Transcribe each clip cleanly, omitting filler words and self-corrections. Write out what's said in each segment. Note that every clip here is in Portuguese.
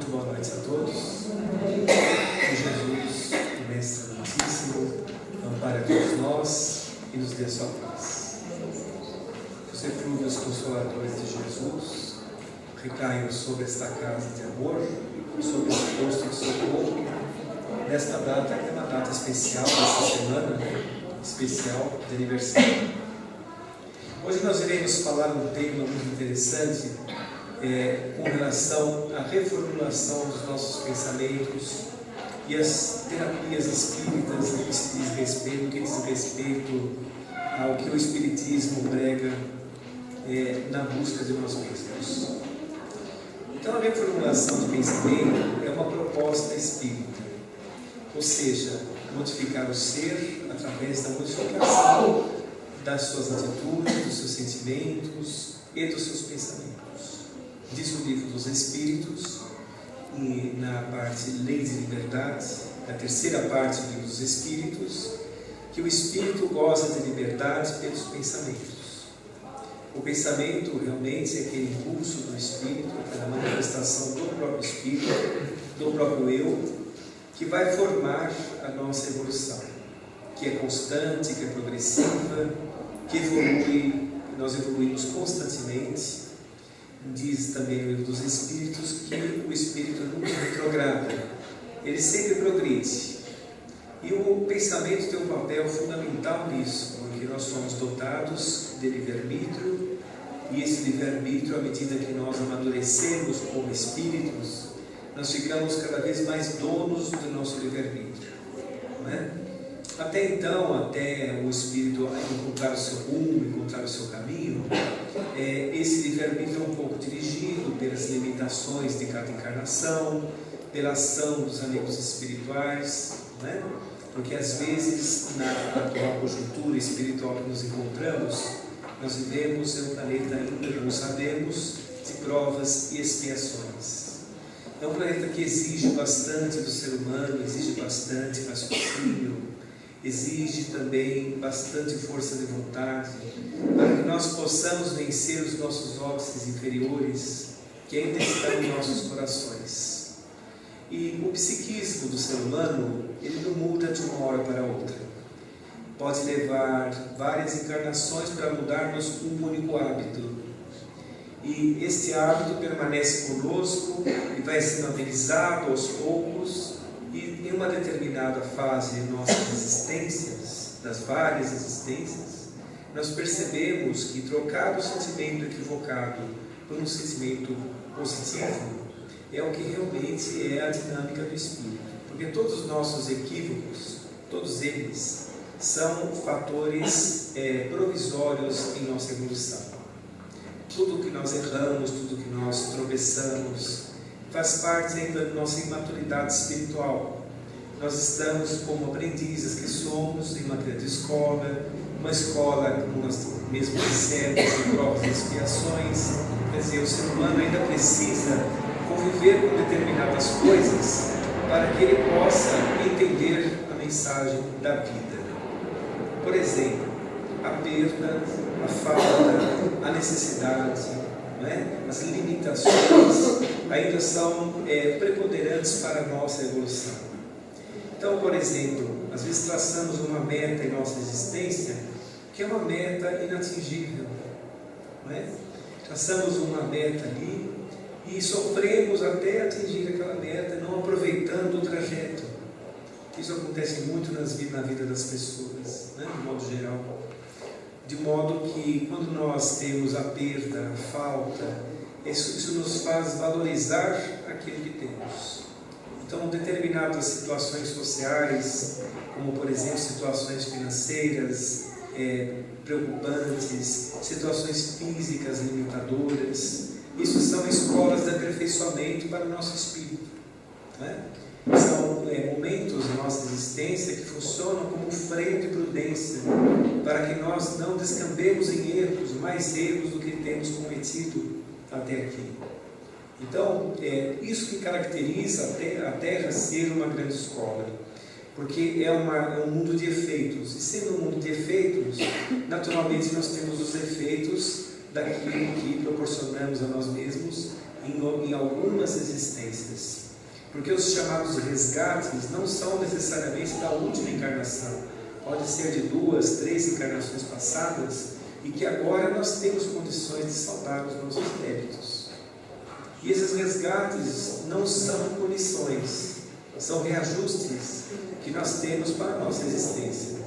Muito boa noite a todos. Que Jesus, o Mestre Amantíssimo, ampare a todos nós e nos dê a sua paz. Os eflúvios consoladores de Jesus recaiam sobre esta casa de amor, sobre este posto de socorro, nesta data, que é uma data especial, esta semana, especial de aniversário. Hoje nós iremos falar um tema muito interessante com relação à reformulação dos nossos pensamentos e as terapias espíritas no que se diz respeito, no que diz respeito ao que o Espiritismo prega na busca de nós mesmos. Então a reformulação de pensamento é uma proposta espírita, ou seja, modificar o ser através da modificação das suas atitudes, dos seus sentimentos e dos seus pensamentos. Diz o Livro dos Espíritos, e na parte Leis e Liberdade, na terceira parte do Livro dos Espíritos, que o Espírito goza de liberdade pelos pensamentos. O pensamento realmente é aquele impulso do Espírito, aquela manifestação do próprio Espírito, do próprio Eu, que vai formar a nossa evolução, que é constante, que é progressiva, que evolui, nós evoluímos constantemente. Diz também o Livro dos Espíritos que o Espírito nunca retrograda, ele sempre progride. E o pensamento tem um papel fundamental nisso, porque nós somos dotados de livre-arbítrio, e esse livre-arbítrio, à medida que nós amadurecemos como espíritos, nós ficamos cada vez mais donos do nosso livre-arbítrio, não é? Até então, até o espírito encontrar o seu rumo, encontrar o seu caminho, esse livre-arbítrio é um pouco dirigido pelas limitações de cada encarnação, pela ação dos amigos espirituais, né? Porque às vezes, na atual conjuntura espiritual que nos encontramos, nós vivemos em um planeta ainda, como sabemos, de provas e expiações. É um planeta que exige bastante do ser humano, exige bastante raciocínio, exige também bastante força de vontade, para que nós possamos vencer os nossos óbices inferiores, que ainda estão em nossos corações. E o psiquismo do ser humano, ele não muda de uma hora para outra. Pode levar várias encarnações para mudarmos um único hábito. E este hábito permanece conosco e vai sendo amenizado aos poucos. E em uma determinada fase de nossas existências, das várias existências, nós percebemos que trocar o sentimento equivocado por um sentimento positivo é o que realmente é a dinâmica do espírito. Porque todos os nossos equívocos, todos eles, são fatores provisórios em nossa evolução. Tudo que nós erramos, tudo que nós tropeçamos, faz parte ainda da nossa imaturidade espiritual. Nós estamos como aprendizes que somos em uma grande escola, uma escola como nós mesmos dissemos, de provas e expiações. Quer dizer, o ser humano ainda precisa conviver com determinadas coisas para que ele possa entender a mensagem da vida. Por exemplo, a perda, a falta, a necessidade, as limitações ainda são preponderantes para a nossa evolução. Então, por exemplo, às vezes traçamos uma meta em nossa existência que é uma meta inatingível, não é? Traçamos uma meta ali e sofremos até atingir aquela meta, não aproveitando o trajeto. Isso acontece muito na vida das pessoas, né? De modo geral. De modo que, quando nós temos a perda, a falta, isso nos faz valorizar aquilo que temos. Então, determinadas situações sociais, como, por exemplo, situações financeiras preocupantes, situações físicas limitadoras, isso são escolas de aperfeiçoamento para o nosso espírito, né? São momentos da nossa existência que funcionam como freio de prudência, para que nós não descambemos em erros, mais erros do que temos cometido até aqui. Então, é isso que caracteriza a Terra ser uma grande escola, porque é um mundo de efeitos, e sendo um mundo de efeitos, naturalmente nós temos os efeitos daquilo que proporcionamos a nós mesmos em algumas existências. Porque os chamados resgates não são necessariamente da última encarnação. Pode ser de 2, 3 encarnações passadas e que agora nós temos condições de saldar os nossos débitos. E esses resgates não são punições, são reajustes que nós temos para a nossa existência.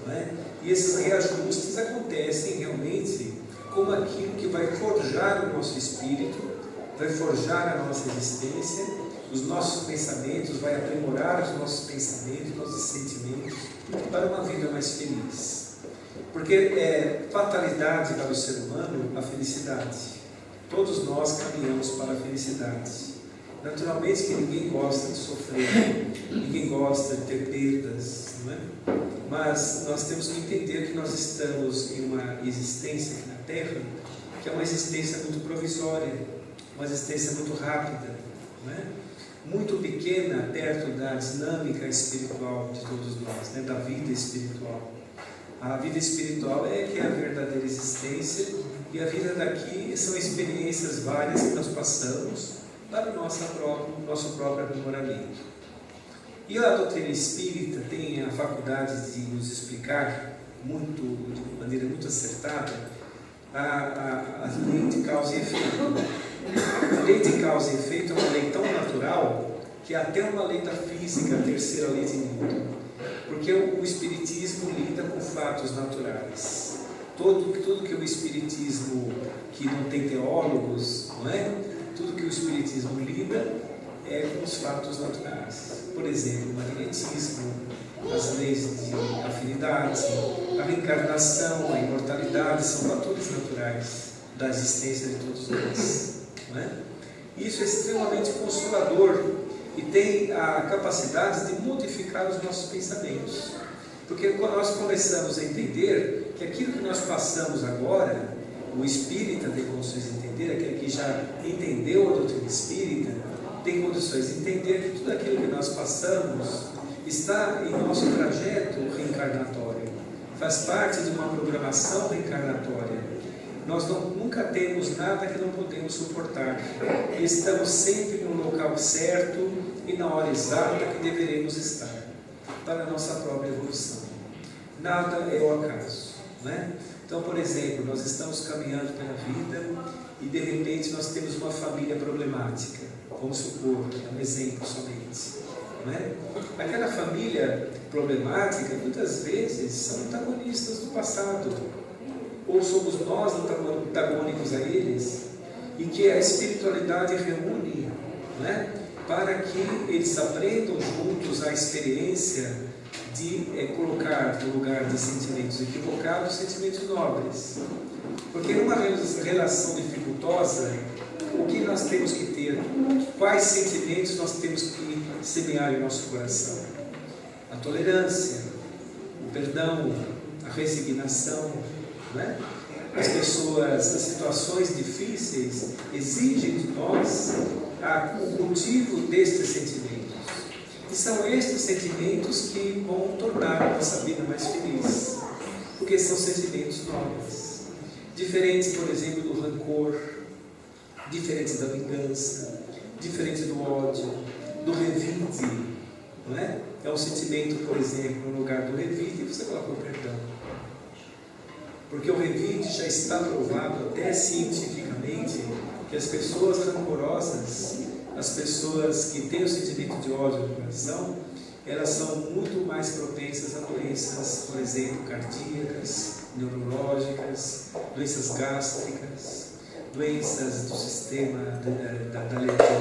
Não é? E esses reajustes acontecem realmente como aquilo que vai forjar o nosso espírito, vai forjar a nossa existência, os nossos pensamentos, vai aprimorar os nossos pensamentos, nossos sentimentos, para uma vida mais feliz. Porque é fatalidade para o ser humano a felicidade. Todos nós caminhamos para a felicidade. Naturalmente que ninguém gosta de sofrer, ninguém gosta de ter perdas, não é? Mas nós temos que entender que nós estamos em uma existência aqui na Terra, que é uma existência muito provisória, uma existência muito rápida, não é? Muito pequena perto da dinâmica espiritual de todos nós, né? Da vida espiritual. A vida espiritual é que é a verdadeira existência, e a vida daqui são experiências várias que nós passamos para o nosso próprio aprimoramento. E a doutrina espírita tem a faculdade de nos explicar de maneira muito acertada a lei de causa e efeito. A lei de causa e efeito é uma lei tão natural que é até uma lei da física, a terceira lei de Newton. Porque o Espiritismo lida com fatos naturais. Tudo que o Espiritismo, que não tem teólogos, não é? Tudo que o Espiritismo lida é com os fatos naturais. Por exemplo, o magnetismo, as leis de afinidade, a reencarnação, a imortalidade, são fatores naturais da existência de todos nós. Não é? Isso é extremamente consolador e tem a capacidade de modificar os nossos pensamentos. Porque quando nós começamos a entender que aquilo que nós passamos agora, o espírita tem condições de entender, aquele que já entendeu a doutrina espírita, tem condições de entender que tudo aquilo que nós passamos está em nosso trajeto reencarnatório, faz parte de uma programação reencarnatória. Nós nunca temos nada que não podemos suportar, e estamos sempre no local certo e na hora exata que deveremos estar, para a nossa própria evolução. Nada é o acaso, né? Então, por exemplo, nós estamos caminhando pela vida e de repente nós temos uma família problemática, vamos supor, é um exemplo somente, não é? Aquela família problemática muitas vezes são antagonistas do passado, ou somos nós antagônicos a eles, e que a espiritualidade reúne, não é? Para que eles aprendam juntos a experiência de colocar no lugar de sentimentos equivocados sentimentos nobres. Porque numa relação dificultosa, o que nós temos que ter? Quais sentimentos nós temos que semear em nosso coração? A tolerância, o perdão, a resignação, não é? As situações difíceis exigem de nós o cultivo destes sentimentos. E são estes sentimentos que vão tornar a nossa vida mais feliz, porque são sentimentos nobres. Diferente, por exemplo, do rancor, diferente da vingança, diferente do ódio, do revide, não é? É um sentimento, por exemplo, no lugar do revide, você coloca o perdão. Porque o revide já está provado até cientificamente que as pessoas rancorosas, as pessoas que têm o sentimento de ódio no coração, elas são muito mais propensas a doenças, por exemplo, cardíacas, neurológicas, doenças gástricas, doenças do sistema de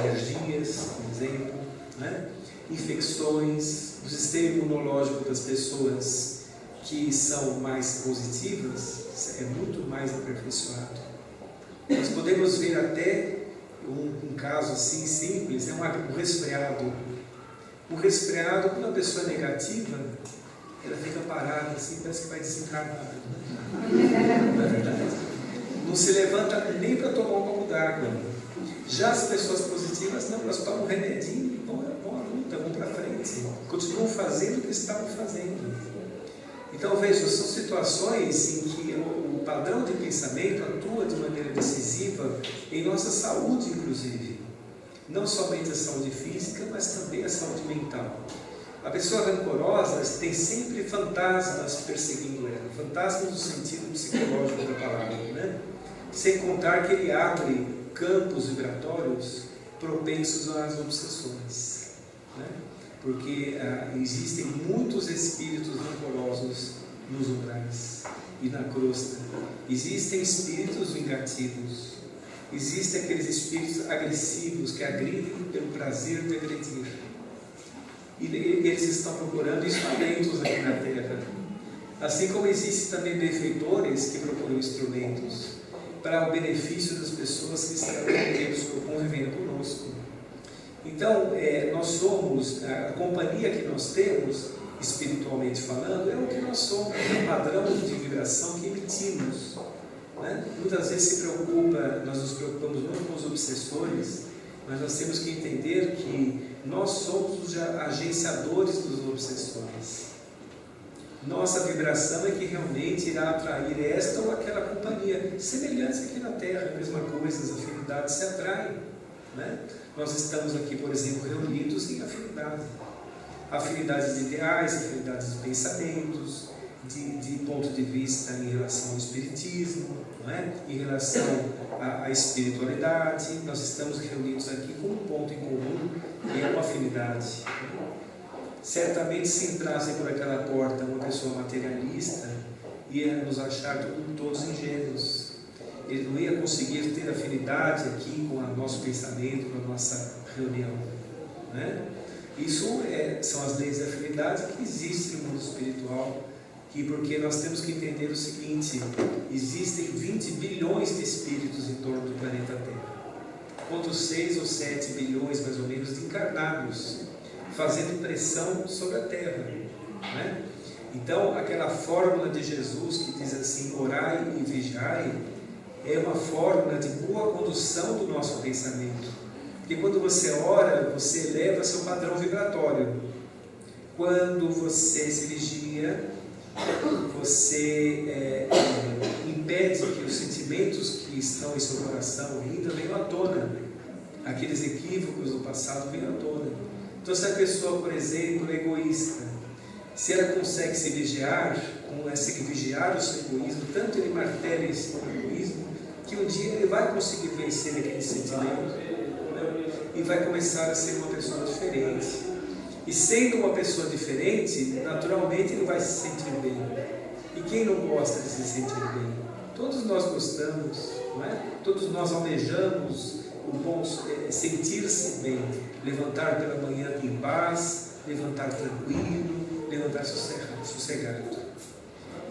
energias, por exemplo, né? Infecções, do sistema imunológico das pessoas que são mais positivas, é muito mais aperfeiçoado. Nós podemos ver até um caso assim simples, é um resfriado. Um resfriado, quando a pessoa é negativa, ela fica parada assim, parece que vai desencarnar. Não é verdade? Não se levanta nem para tomar um copo d'água. Já as pessoas positivas, não, elas tomam um remedinho e vão à luta, vão para frente. Continuam fazendo o que estavam fazendo. Então, veja, são situações em que o padrão de pensamento atua de maneira decisiva em nossa saúde, inclusive. Não somente a saúde física, mas também a saúde mental. A pessoa rancorosa tem sempre fantasmas perseguindo ela, fantasmas no sentido psicológico da palavra, né? Sem contar que ele abre campos vibratórios propensos às obsessões, né? Porque existem muitos espíritos rancorosos nos umbrais e na crosta. Existem espíritos vingativos, existem aqueles espíritos agressivos que agridem pelo prazer de agredir. E eles estão procurando instrumentos aqui na Terra. Assim como existem também benfeitores que procuram instrumentos para o benefício das pessoas que estão convivendo conosco. Então, nós somos, a companhia que nós temos, espiritualmente falando, é o que nós somos, é o padrão de vibração que emitimos, né? Muitas vezes nós nos preocupamos muito com os obsessores, mas nós temos que entender que nós somos os agenciadores dos obsessores. Nossa vibração é que realmente irá atrair esta ou aquela companhia. Semelhantes aqui na Terra, a mesma coisa, as afinidades se atraem, né? Nós estamos aqui, por exemplo, reunidos em afinidade. Afinidades de ideais, afinidades de pensamentos, de ponto de vista em relação ao espiritismo, não é? Em relação à espiritualidade. Nós estamos reunidos aqui com um ponto em comum, que é uma afinidade. Certamente, se entrassem por aquela porta uma pessoa materialista, ia nos achar todos ingênuos. Ele não ia conseguir ter afinidade aqui com o nosso pensamento, com a nossa reunião, né? Isso são as leis da afinidade que existem no mundo espiritual, porque nós temos que entender o seguinte: existem 20 bilhões de espíritos em torno do planeta Terra, quanto 6 ou 7 bilhões mais ou menos de encarnados, fazendo pressão sobre a Terra, né? Então, aquela fórmula de Jesus que diz assim: orai e vigiai, é uma fórmula de boa condução do nosso pensamento. Porque quando você ora, você eleva seu padrão vibratório. Quando você se vigia, você impede que os sentimentos que estão em seu coração ainda venham à tona. Aqueles equívocos do passado venham à tona. Então, se a pessoa, por exemplo, é egoísta, se ela consegue se vigiar, consegue vigiar o seu egoísmo, tanto ele martela esse egoísmo, que um dia ele vai conseguir vencer aquele sentimento, e vai começar a ser uma pessoa diferente. E sendo uma pessoa diferente, naturalmente ele vai se sentir bem. E quem não gosta de se sentir bem? Todos nós gostamos, não é? Todos nós almejamos o bom sentir-se bem, levantar pela manhã em paz, levantar tranquilo, levantar sossegado.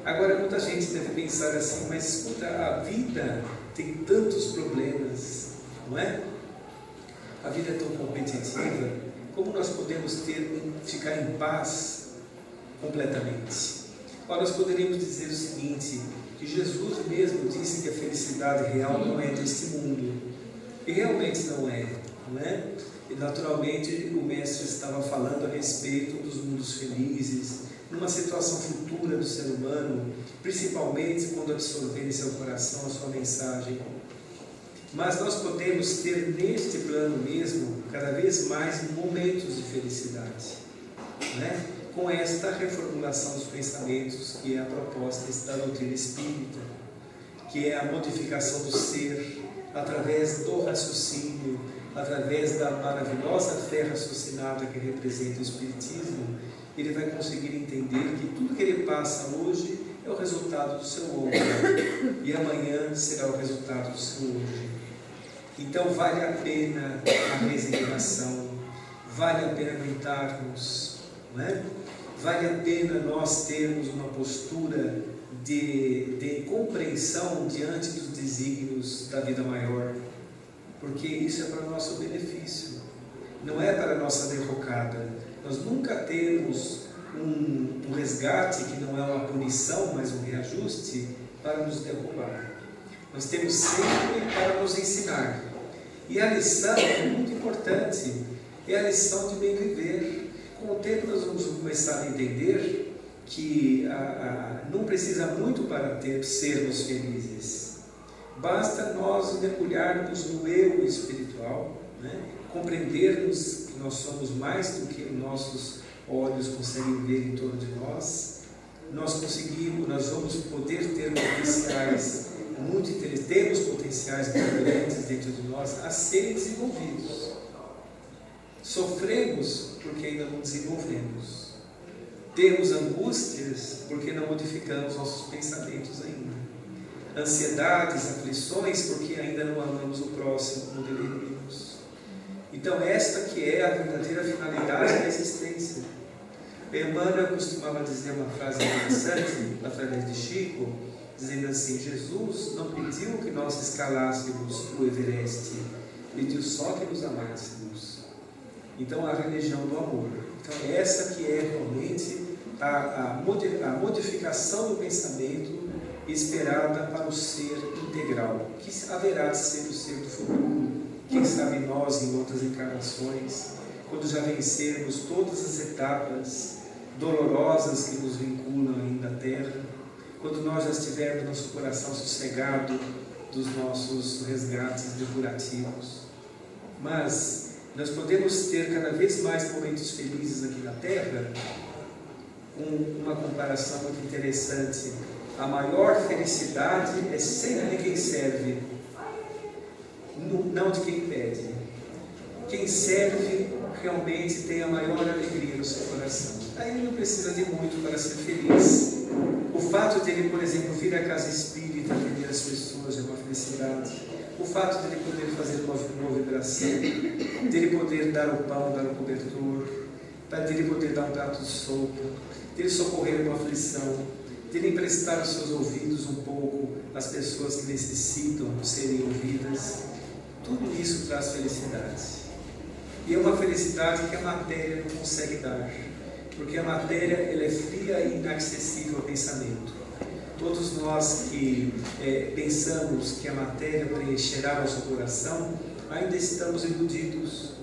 Agora, muita gente deve pensar assim: mas escuta, a vida tem tantos problemas, não é? A vida é tão competitiva, como nós podemos ficar em paz completamente? Ora, nós poderíamos dizer o seguinte, que Jesus mesmo disse que a felicidade real não é deste mundo, e realmente não é, não é? E naturalmente o Mestre estava falando a respeito dos mundos felizes, numa situação futura do ser humano, principalmente quando absorver em seu coração a sua mensagem. Mas nós podemos ter neste plano mesmo, cada vez mais momentos de felicidade, né? Com esta reformulação dos pensamentos, que é a proposta da doutrina espírita, que é a modificação do ser, através do raciocínio, através da maravilhosa fé raciocinada que representa o Espiritismo. Ele vai conseguir entender que tudo que ele passa hoje é o resultado do seu ontem, e amanhã será o resultado do seu hoje. Então vale a pena a resignação, vale a pena meditarmos, não é? Vale a pena nós termos uma postura de compreensão diante dos desígnios da vida maior, porque isso é para o nosso benefício, não é para a nossa derrocada. Nós nunca temos um resgate que não é uma punição, mas um reajuste para nos derrubar. Nós temos sempre para nos ensinar. E a lição é muito importante, é a lição de bem viver. Com o tempo nós vamos começar a entender que não precisa muito para sermos felizes. Basta nós mergulharmos no eu espiritual, né? Compreendermos que nós somos mais do que nossos olhos conseguem ver em torno de nós. Nós vamos poder ter potenciais muito interessantes, temos potenciais muito grandes dentro de nós a serem desenvolvidos. Sofremos porque ainda não desenvolvemos. Temos angústias porque não modificamos nossos pensamentos ainda. Ansiedades, aflições porque ainda não amamos o próximo como deveríamos. Então esta que é a verdadeira finalidade da existência. Emmanuel costumava dizer uma frase interessante, através de Chico, dizendo assim: Jesus não pediu que nós escalássemos o Everest, pediu só que nos amássemos. Então a religião do amor. Então essa que é realmente a modificação do pensamento esperada para o ser integral, que haverá de ser o ser do futuro. Quem sabe nós em outras encarnações, quando já vencermos todas as etapas dolorosas que nos vinculam ainda à Terra, quando nós já estivermos nosso coração sossegado dos nossos resgates depurativos. Mas nós podemos ter cada vez mais momentos felizes aqui na Terra, com uma comparação muito interessante. A maior felicidade é sempre de quem serve, não de quem pede. Quem serve realmente tem a maior alegria no seu coração. Aí ele não precisa de muito para ser feliz. O fato dele, por exemplo, vir à casa espírita, atender as pessoas é uma felicidade. O fato dele poder fazer uma vibração, dele poder dar o pão, dar o cobertor, dele poder dar um prato de sopa, dele socorrer uma aflição, dele emprestar os seus ouvidos um pouco às pessoas que necessitam serem ouvidas. Tudo isso traz felicidade. E é uma felicidade que a matéria não consegue dar, porque a matéria ela é fria e inacessível ao pensamento. Todos nós que pensamos que a matéria preencherá nosso coração, ainda estamos iludidos.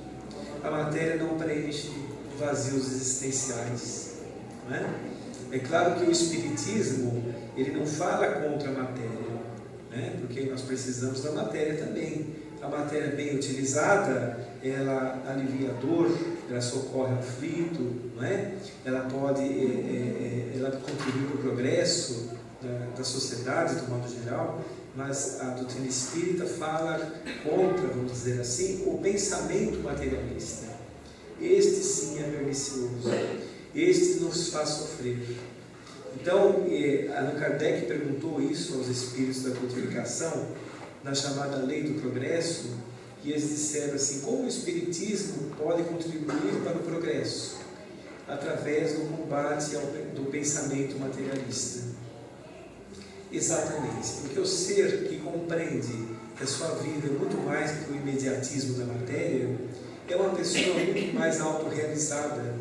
A matéria não preenche vazios existenciais, não é? É claro que o Espiritismo ele não fala contra a matéria, né? Porque nós precisamos da matéria também. A matéria bem utilizada, ela alivia a dor, ela socorre ao aflito, não é? Ela pode ela contribuir para o progresso da sociedade, de modo geral, mas a doutrina espírita fala contra, vamos dizer assim, o pensamento materialista. Este sim é pernicioso, este nos faz sofrer. Então, Allan Kardec perguntou isso aos espíritos da codificação, na chamada lei do progresso, e eles disseram assim: como o Espiritismo pode contribuir para o progresso? Através do combate do pensamento materialista. Exatamente, porque o ser que compreende que a sua vida é muito mais do que o imediatismo da matéria, é uma pessoa muito mais autorrealizada.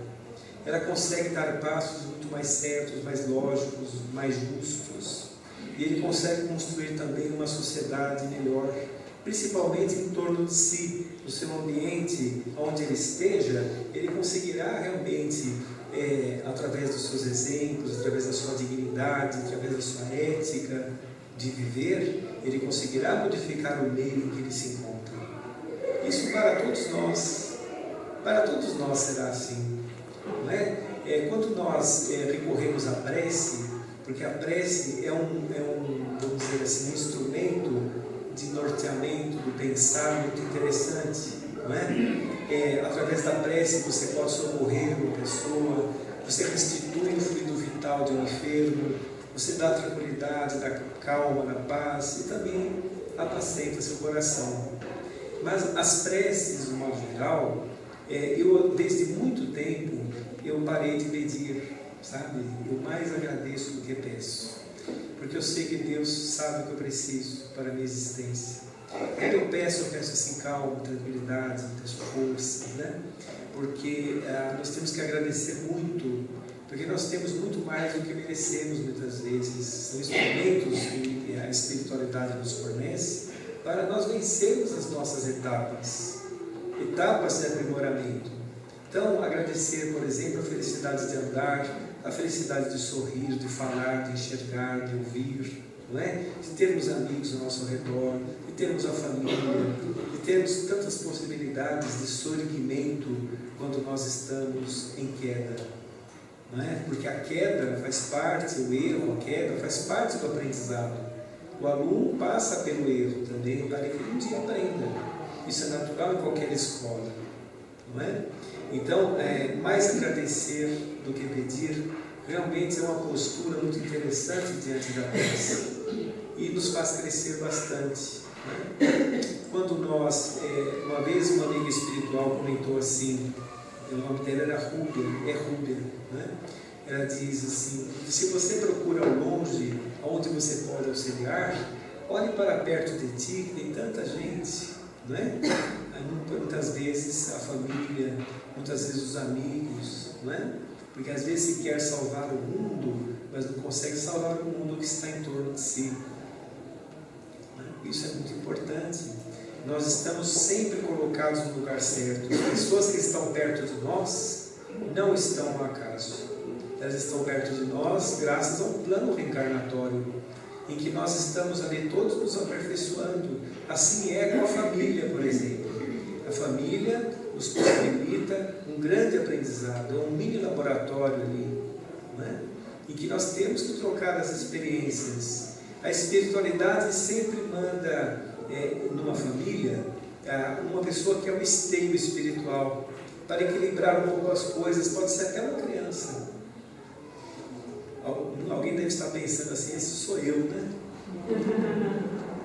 Ela consegue dar passos muito mais certos, mais lógicos, mais justos. E ele consegue construir também uma sociedade melhor, principalmente em torno de si, no seu ambiente, onde ele esteja. Ele conseguirá realmente, através dos seus exemplos, através da sua dignidade, através da sua ética de viver, ele conseguirá modificar o meio em que ele se encontra. Isso para todos nós será assim, não é? Quando nós recorremos à prece, porque a prece vamos dizer assim, um instrumento de norteamento do pensar muito interessante, não é? Através da prece você pode socorrer uma pessoa, você restitui o fluido vital de um enfermo, você dá tranquilidade, dá calma, dá paz e também apacenta seu coração. Mas as preces, de modo geral, eu desde muito tempo eu parei de pedir, sabe? Eu mais agradeço do que peço, porque eu sei que Deus sabe o que eu preciso para a minha existência. Quando eu peço assim, calma, tranquilidade, muitas forças, né? Porque nós temos que agradecer muito, porque nós temos muito mais do que merecemos muitas vezes. São instrumentos que a espiritualidade nos fornece para nós vencermos as nossas etapas de aprimoramento. Então, agradecer, por exemplo, a felicidade de andar, a felicidade de sorrir, de falar, de enxergar, de ouvir, não é? De termos amigos ao nosso redor, de termos a família, de termos tantas possibilidades de sorrimento quando nós estamos em queda, não é? Porque a queda faz parte, o erro, a queda faz parte do aprendizado. O aluno passa pelo erro também para que um dia aprenda. Isso é natural em qualquer escola, não é? Então, mais agradecer do que pedir, realmente é uma postura muito interessante diante da peça e nos faz crescer bastante, né? Quando nós, uma vez uma amiga espiritual comentou assim, o nome dela era Rúbia, né? Ela diz assim: se você procura ao longe, onde você pode auxiliar, olhe para perto de ti, que tem tanta gente, não é? Muitas vezes a família, muitas vezes os amigos, não é? Porque às vezes se quer salvar o mundo, mas não consegue salvar o mundo que está em torno de si. Isso é muito importante. Nós estamos sempre colocados no lugar certo. As pessoas que estão perto de nós não estão ao acaso. Elas estão perto de nós graças a um plano reencarnatório, em que nós estamos ali todos nos aperfeiçoando. Assim é com a família, por exemplo. A família nos possibilita um grande aprendizado, é um mini laboratório ali, não é? Em que nós temos que trocar as experiências. A espiritualidade sempre manda, numa família, uma pessoa que é um esteio espiritual, para equilibrar um pouco as coisas. Pode ser até uma criança. Alguém deve estar pensando assim: esse sou eu, né?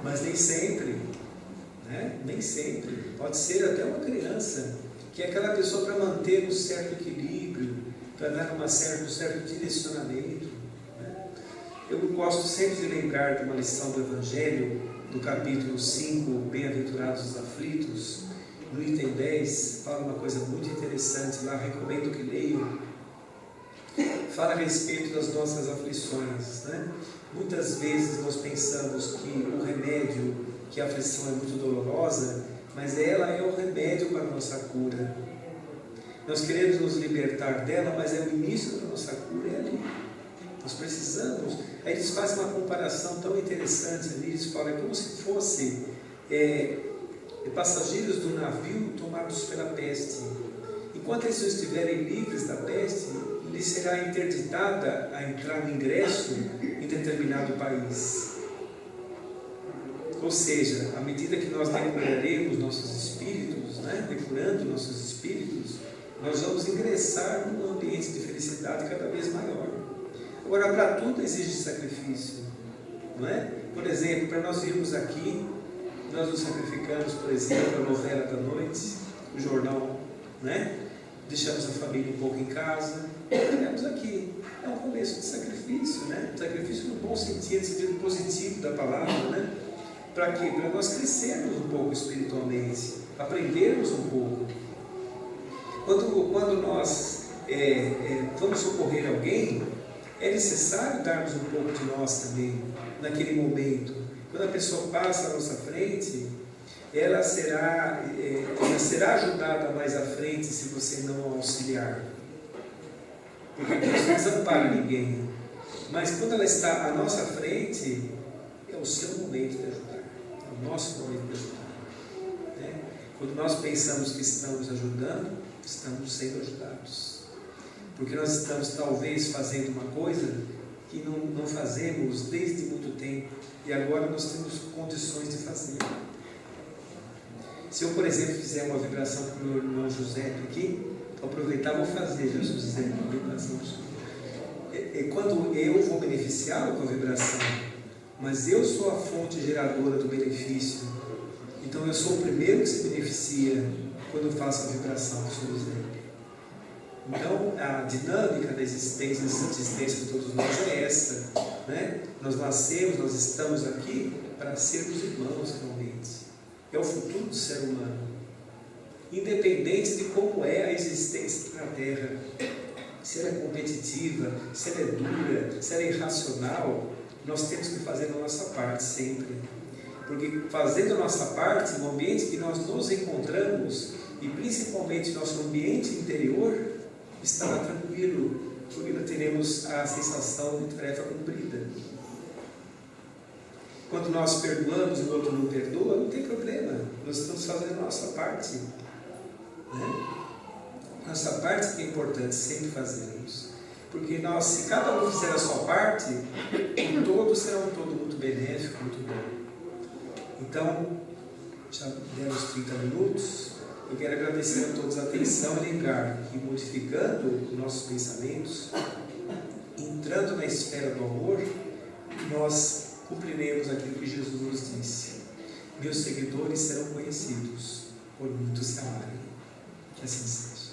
Mas nem sempre, né? Nem sempre. Pode ser até uma criança, que é aquela pessoa para manter um certo equilíbrio, para dar um certo direcionamento, né? Eu gosto sempre de lembrar de uma lição do Evangelho, do capítulo 5, Bem-aventurados os aflitos, no item 10, fala uma coisa muito interessante lá, recomendo que leiam. Fala a respeito das nossas aflições, né? Muitas vezes nós pensamos que o remédio, que a aflição é muito dolorosa, mas ela é o remédio para a nossa cura. Nós queremos nos libertar dela, mas é o início da nossa cura, é ali. Nós precisamos. Aí eles fazem uma comparação tão interessante ali, eles falam, é como se fossem passageiros do navio tomados pela peste. Enquanto eles estiverem livres da peste, lhes será interditada a entrar no ingresso em determinado país. Ou seja, à medida que nós depuraremos nossos espíritos, né, depurando nossos espíritos, nós vamos ingressar num ambiente de felicidade cada vez maior. Agora, para tudo exige sacrifício, não é? Por exemplo, para nós virmos aqui, nós nos sacrificamos, por exemplo, a novela da noite, o jornal, né? Deixamos a família um pouco em casa, chegamos aqui. É um começo de sacrifício, né? Sacrifício no bom sentido, sentido positivo da palavra, né? Para quê? Para nós crescermos um pouco espiritualmente, aprendermos um pouco. Quando nós vamos socorrer alguém, é necessário darmos um pouco de nós também, naquele momento. Quando a pessoa passa à nossa frente, ela será ajudada mais à frente se você não auxiliar. Porque Deus não desampara ninguém. Mas quando ela está à nossa frente, é o seu momento de ajudar. É o nosso momento de ajudar. Né? Quando nós pensamos que estamos ajudando, estamos sendo ajudados. Porque nós estamos talvez fazendo uma coisa que não fazemos desde muito tempo. E agora nós temos condições de fazer. Se eu, por exemplo, fizer uma vibração para o meu irmão José aqui, vou aproveitar e vou fazer, José, uma vibração. Quando eu vou beneficiá-lo com a vibração, mas eu sou a fonte geradora do benefício, então eu sou o primeiro que se beneficia quando eu faço a vibração do Sr. José. Então, a dinâmica da existência de todos nós é essa, né? Nós nascemos, nós estamos aqui para sermos irmãos realmente. É o futuro do ser humano, independente de como é a existência na Terra, se ela é competitiva, se ela é dura, se ela é irracional. Nós temos que fazer a nossa parte sempre, porque fazendo a nossa parte, no ambiente que nós nos encontramos, e principalmente nosso ambiente interior, estará tranquilo, porque nós teremos a sensação de tarefa cumprida. Quando nós perdoamos e o outro não perdoa, não tem problema, nós estamos fazendo a nossa parte, né? Nossa parte que é importante sempre fazermos, porque nós, se cada um fizer a sua parte, o todo será um todo muito benéfico, muito bom. Então, já demos 30 minutos, eu quero agradecer a todos a atenção e lembrar que, modificando nossos pensamentos, entrando na esfera do amor, nós cumpriremos aquilo que Jesus nos disse: meus seguidores serão conhecidos por muitos se amarem. Que assim seja.